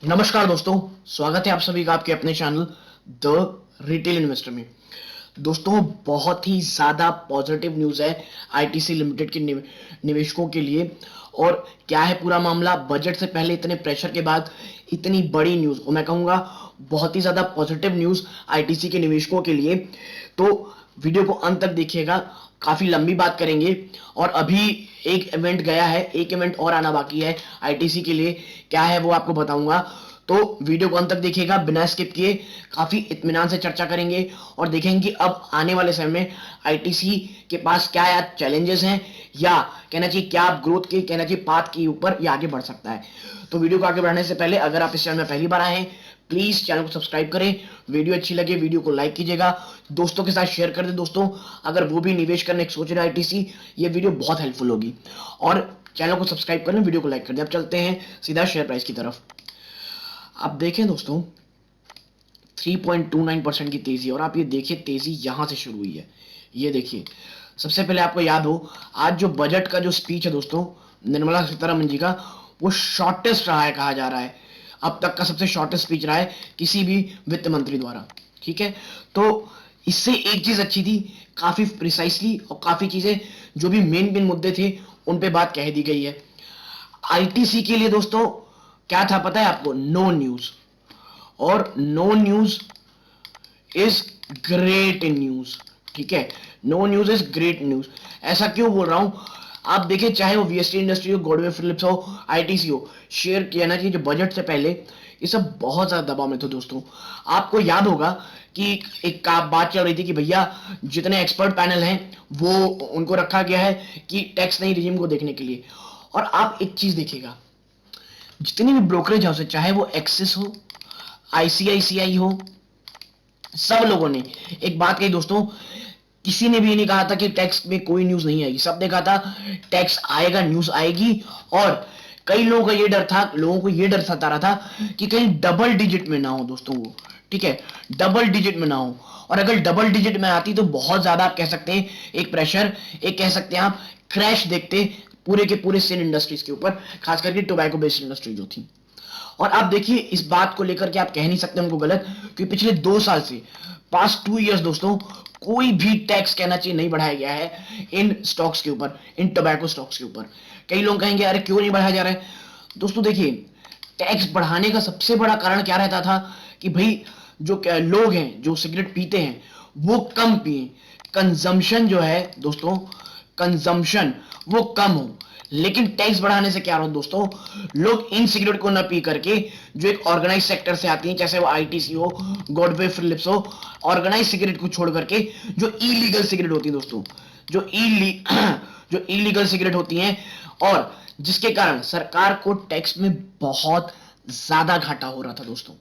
नमस्कार दोस्तों, स्वागत है आप सभी का आपके अपने चैनल द रिटेल इन्वेस्टर में। दोस्तों, बहुत ही ज़्यादा पॉजिटिव न्यूज़ है आईटीसी लिमिटेड के निवेशकों के लिए। और क्या है पूरा मामला? बजट से पहले इतने प्रेशर के बाद इतनी बड़ी न्यूज़, और मैं कहूँगा बहुत ही ज़्यादा पॉजिटिव न्यूज़ आईटीसी के निवेशकों के लिए। तो वीडियो को अंत तक देखिएगा, काफ़ी लंबी बात करेंगे। और अभी एक इवेंट गया है, एक इवेंट और आना बाकी है आईटीसी के लिए। क्या है वो आपको बताऊंगा, तो वीडियो को अंत तक देखिएगा बिना स्किप किए। काफी इत्मीनान से चर्चा करेंगे और देखेंगे कि अब आने वाले समय में आईटीसी के पास क्या या चैलेंजेस हैं, या कहना चाहिए क्या ग्रोथ के कहना चाहिए पाथ के ऊपर ये आगे बढ़ सकता है। तो वीडियो को आगे बढ़ने से पहले अगर आप इस चैनल में पहली बार आए हैं, प्लीज चैनल को सब्सक्राइब करें। वीडियो अच्छी लगे वीडियो को लाइक कीजिएगा, दोस्तों के साथ शेयर कर दें। दोस्तों, अगर वो भी निवेश करने की सोच रहे हैं आईटीसी, ये वीडियो बहुत हेल्पफुल होगी। और चैनल को सब्सक्राइब करें, वीडियो को लाइक कर दें। अब चलते हैं सीधा शेयर प्राइस की तरफ। आप देखें दोस्तों, 3.29% की तेजी, और आप ये देखिए तेजी यहां से शुरू हुई है। ये देखिए, सबसे पहले आपको याद हो आज जो बजट का जो स्पीच है दोस्तों निर्मला सीतारमन जी का, वो शॉर्टेस्ट रहा है, कहा जा रहा है अब तक का सबसे शॉर्टेस्ट स्पीच रहा है किसी भी वित्त मंत्री द्वारा। ठीक है, तो इससे एक चीज अच्छी थी, काफी प्रिसाइसली और काफी चीजें जो भी मेन मुद्दे थे उन पे बात कह दी गई है। आईटीसी के लिए दोस्तों क्या था पता है आपको? No news. और no news is great news. ठीक है, no news is great news. ऐसा क्यों बोल रहा हूं? आप देखिए, चाहे वो वीएसटी इंडस्ट्री हो, गॉडवे फिलिप्स हो, आईटीसी हो, शेयर किया ना चाहिए जो बजट से पहले ये सब बहुत ज्यादा दबाव में थे दोस्तों। आपको याद होगा कि एक बात चल रही थी कि भैया जितने एक्सपर्ट पैनल हैं वो उनको रखा गया है कि टैक्स नई रिजीम को देखने के लिए। और आप एक चीज देखिएगा, जितनी भी ब्रोकरेज हाउस है, चाहे वो एक्सिस हो, आईसीआईसीआई हो, सब लोगों ने एक बात कही दोस्तों, किसी ने भी ये नहीं कहा था कि टैक्स में कोई न्यूज नहीं आएगी। सब ने कहा था टैक्स आएगा, न्यूज आएगी। और कई लोगों का ये डर था, लोगों को ये डर सता रहा था कि कहीं डबल डिजिट में ना हो दोस्तों वो। ठीक है, डबल डिजिट में ना हो। और अगर डबल डिजिट में आती तो बहुत ज्यादा आप कह सकते हैं एक प्रेशर, एक कह सकते हैं आप क्रैश देखते पूरे के पूरे सिन इंडस्ट्रीज के ऊपर, खास करके टोबैको बेस्ड इंडस्ट्री जो थी। और आप देखिए, इस बात को लेकर के आप कह नहीं सकते उनको गलत, क्योंकि पिछले 2 साल से, पास्ट 2 इयर्स दोस्तों, कोई भी टैक्स कहना चाहिए नहीं बढ़ाया गया है इन स्टॉक्स के ऊपर, इन टोबैको स्टॉक्स के ऊपर। कई लोग कहेंगे अरे क्यों नहीं बढ़ाया जा रहा है? दोस्तों देखिए, टैक्स बढ़ाने का सबसे बड़ा कारण क्या रहता था कि भाई जो लोग हैं जो सिगरेट पीते हैं वो कम पिए, कंजम्पशन जो है दोस्तों, कंजम्पशन वो कम हो। लेकिन टैक्स बढ़ाने से क्या हो दोस्तों, लोग इन सिगरेट को न पी करके जो एक ऑर्गेनाइज सेक्टर से आती है, जैसे वो आईटीसी हो, गॉडवे फिलिप्स हो, ऑर्गेनाइज सिगरेट को छोड़ करके जो इलीगल सिगरेट होती है दोस्तों, जो जो इलीगल सिगरेट होती हैं, और जिसके कारण सरकार को टैक्स में बहुत ज्यादा घाटा हो रहा था दोस्तों।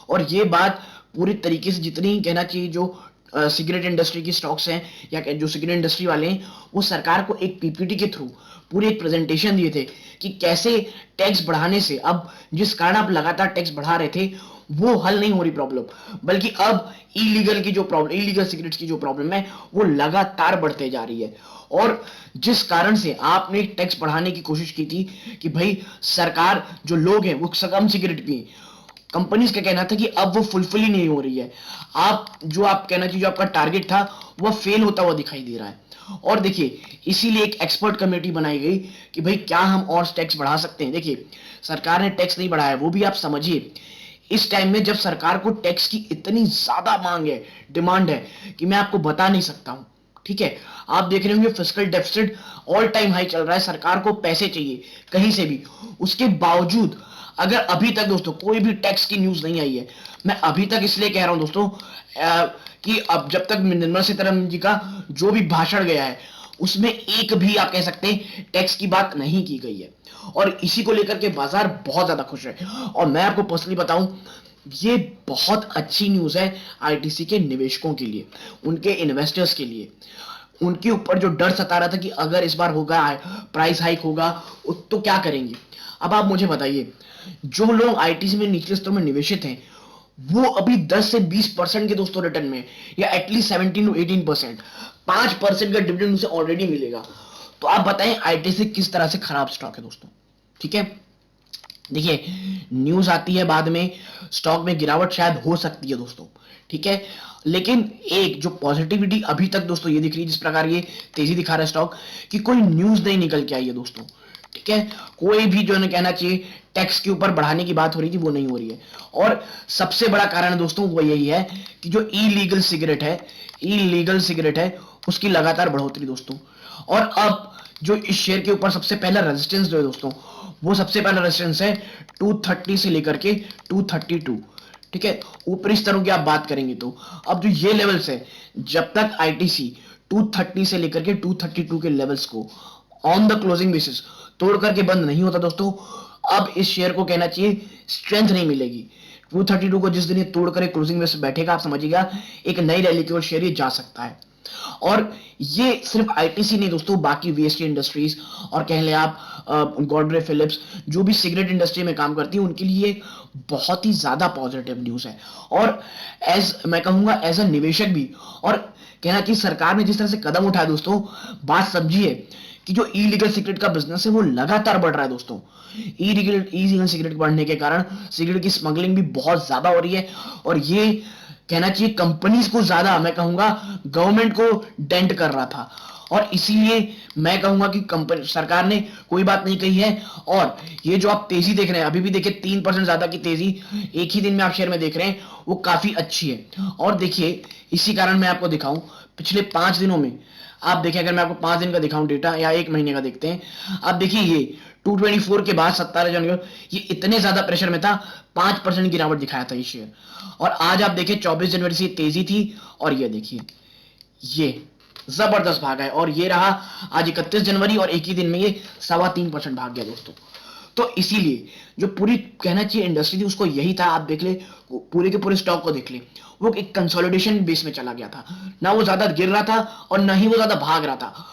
और ये बात पूरी तरीके से जितनी कहना चाहिए जो सिगरेट इंडस्ट्री की स्टॉक्स हैं या जो सिगरेट इंडस्ट्री वाले हैं, वो सरकार को एक पीपीटी के थ्रू पूरी एक प्रेजेंटेशन दिए थे कि कैसे टैक्स बढ़ाने से अब जिस कारण आप लगातार टैक्स बढ़ा रहे थे वो हल नहीं हो रही प्रॉब्लम, बल्कि अब इलीगल की जो प्रॉब्लम, इलीगल सिगरेट्स की जो प्रॉब्लम है वो लगातार बढ़ते जा रही है। और जिस कारण से आपने टैक्स बढ़ाने की कोशिश की थी कि भाई सरकार, जो लोग हैं वो कम सिगरेट पिए, कंपनीज का कहना था कि अब वो फुलफिल ही नहीं हो रही है। आप कहना चाहिए जो आपका टारगेट था वो फेल होता हुआ दिखाई दे रहा है। और देखिए, इसीलिए एक एक्सपर्ट कमेटी बनाई गई कि भाई क्या हम और टैक्स बढ़ा सकते हैं। देखिए, सरकार ने टैक्स नहीं बढ़ाया, वो भी आप समझिए इस टाइम में जब सरकार को टैक्स की इतनी ज्यादा मांग है, डिमांड है, कि मैं आपको बता नहीं सकता हूं। ठीक है, आप देख रहे होंगे fiscal deficit all time high चल रहा है, सरकार को पैसे चाहिए कहीं से भी। उसके बावजूद अगर अभी तक दोस्तों कोई भी टैक्स की न्यूज नहीं आई है, मैं अभी तक इसलिए कह रहा हूं दोस्तों कि अब जब तक निर्मला सीतारमन जी का जो भी भाषण गया है उसमें एक भी आप कह सकते हैं टैक्स की बात नहीं की गई है। और इसी को लेकर के बाजार बहुत ज्यादा खुश है। और मैं आपको पर्सनली बताऊं, ये बहुत अच्छी न्यूज है आईटीसी के निवेशकों के लिए, उनके इन्वेस्टर्स के लिए। उनके ऊपर जो डर सता रहा था कि अगर इस बार होगा प्राइस हाइक होगा तो क्या करेंगे। अब आप मुझे बताइए, जो लोग आईटीसी में निचले स्तरों में निवेशित हैं वो अभी 10 से 20% के दोस्तों रिटर्न में, या एटलीस्ट 17 to 18%, 5% का डिविडेंड उसे ऑलरेडी मिलेगा। तो आप बताएं आईटीसी किस तरह से खराब स्टॉक है दोस्तों। ठीक है, देखिए, न्यूज आती है बाद में, स्टॉक में गिरावट शायद हो सकती है दोस्तों, ठीक है, लेकिन एक जो पॉजिटिविटी अभी तक दोस्तों ये दिख रही है, जिस प्रकार ये तेजी दिखा रहा है स्टॉक, कि कोई न्यूज नहीं निकल के आई है दोस्तों, ठीक है, कोई भी जो है कहना चाहिए टैक्स के ऊपर बढ़ाने की बात हो रही थी वो नहीं हो रही है। और सबसे बड़ा कारण दोस्तों वो यही है कि जो इलीगल सिगरेट है उसकी लगातार बढ़ोतरी दोस्तों। और अब जो इस शेयर के ऊपर सबसे पहला रेजिस्टेंस जो है दोस्तों, वो सबसे पहला रेजिस्टेंस है 230 से लेकर के 232, ठीक है, ऊपरी स्तरों की आप बात करेंगे तो अब जो ये लेवल्स है, जब तक आईटीसी 230 से लेकर के 232 के लेवल्स को ऑन द क्लोजिंग बेसिस तोड़ करके बंद नहीं होता दोस्तों, अब इस शेयर को कहना चाहिए स्ट्रेंथ नहीं मिलेगी। 232 को जिस दिन ये तोड़ कर क्लोजिंग बेसिस बैठेगा, आप समझिएगा एक नई रैली की ओर शेयर ये जा सकता है। और ये सिर्फ आईटीसी नहीं दोस्तों, बाकी वीएसटी इंडस्ट्रीज और कह लें आप गॉडरे फिलिप्स जो भी सिगरेट इंडस्ट्री में काम करती है, उनके लिए बहुत ही ज्यादा पॉजिटिव न्यूज है। और एज मैं कहूंगा एज अ निवेशक भी, और कहना चाहिए सरकार ने जिस तरह से कदम उठाया दोस्तों, बात समझिए कि जो इलीगल सिगरेट का बिजनेस है वो लगातार बढ़ रहा है दोस्तों। इलीगल सिगरेट बढ़ने के कारण सिगरेट की स्मगलिंग भी बहुत ज्यादा हो रही है, और ये कहना चाहिए कंपनीज को ज्यादा, मैं कहूंगा गवर्नमेंट को डेंट कर रहा था। और इसीलिए मैं कहूंगा कि कंपनी सरकार ने कोई बात नहीं कही है। और ये जो आप तेजी देख रहे हैं, अभी भी देखिए 3% ज्यादा की तेजी एक ही दिन में आप शेयर में देख रहे हैं, वो काफी अच्छी है। और देखिए इसी कारण मैं आपको दिखाऊं, पिछले 5 दिनों में आप देखिए, अगर मैं आपको 5 दिन का दिखाऊं डेटा या 1 महीने का देखते हैं, आप देखिए ये 224 के बाद 17 जनवरी ये इतने ज्यादा प्रेशर में था, 5% गिरावट दिखाया था ये शेयर। और आज आप देखिए 24 जनवरी से तेजी थी, और ये देखिए ये जबरदस्त भागा है, और ये रहा आज 31 जनवरी, और एक ही दिन में ये 3.25% भाग गया दोस्तों। तो इसीलिए जो पूरी कहना चाहिए इंडस्ट्री थी उसको यही था, आप देख ले पूरे के पूरे स्टॉक को देख ले, वो एक कंसोलिडेशन बेस में चला गया था, ना वो ज्यादा गिर रहा था और ना ही वो ज्यादा भाग रहा था।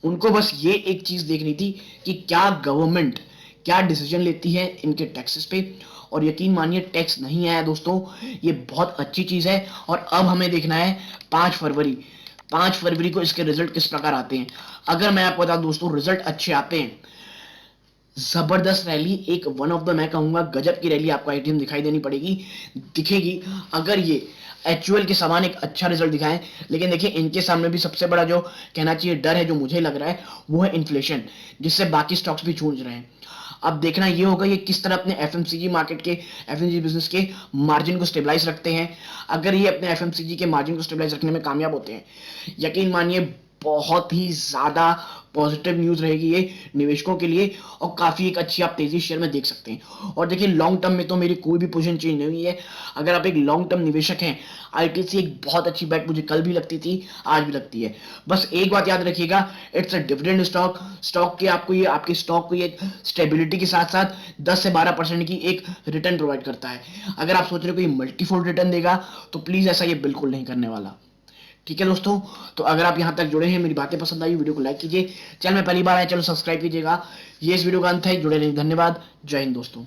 उनको बस ये एक चीज देखनी थी कि क्या गवर्नमेंट क्या डिसीजन लेती है इनके टैक्सेस पे। और यकीन मानिए टैक्स नहीं आया दोस्तों, ये बहुत अच्छी चीज है। और अब हमें देखना है 5 फरवरी को इसके रिजल्ट किस प्रकार आते हैं। अगर मैं आपको बता दूं दोस्तों, रिजल्ट अच्छे आते हैं, जबरदस्त रैली, एक वन ऑफ द मैं कहूंगा गजब की रैली आपको आईटीएम दिखाई देनी पड़ेगी, दिखेगी, अगर ये एचयूएल के समान एक अच्छा रिजल्ट दिखाएं। लेकिन देखिए इनके सामने भी सबसे बड़ा जो कहना चाहिए डर है, जो मुझे लग रहा है, वो है इन्फ्लेशन, जिससे बाकी स्टॉक्स भी जूझ रहे हैं। अब देखना ये होगा ये किस तरह अपने एफएमसीजी मार्केट के, एफएमसीजी बिजनेस के मार्जिन को स्टेबलाइज रखते हैं। अगर ये अपने एफएमसीजी के मार्जिन को स्टेबलाइज रखने में कामयाब होते हैं, यकीन मानिए बहुत ही ज्यादा पॉजिटिव न्यूज रहेगी ये निवेशकों के लिए, और काफी एक अच्छी आप तेजी शेयर में देख सकते हैं। और देखिए लॉन्ग टर्म में तो मेरी कोई भी पोजीशन चेंज नहीं हुई है। अगर आप एक लॉन्ग टर्म निवेशक हैं, आईटीसी एक बहुत अच्छी बैट मुझे कल भी लगती थी, आज भी लगती है। बस एक बात याद रखिएगा, इट्स अ डिविडेंड स्टॉक के आपको ये आपके स्टॉक को ये स्टेबिलिटी के साथ साथ 10 से 12% की एक रिटर्न प्रोवाइड करता है। अगर आप सोच रहे हो कि मल्टीफोल्ड रिटर्न देगा, तो प्लीज ऐसा ये बिल्कुल नहीं करने वाला, ठीक है दोस्तों। तो अगर आप यहां तक जुड़े हैं, मेरी बातें पसंद आई, वीडियो को लाइक कीजिए, चैनल में पहली बार आए चलो सब्सक्राइब कीजिएगा। ये इस वीडियो का अंत है, जुड़े रहिए, धन्यवाद, जय हिंद दोस्तों।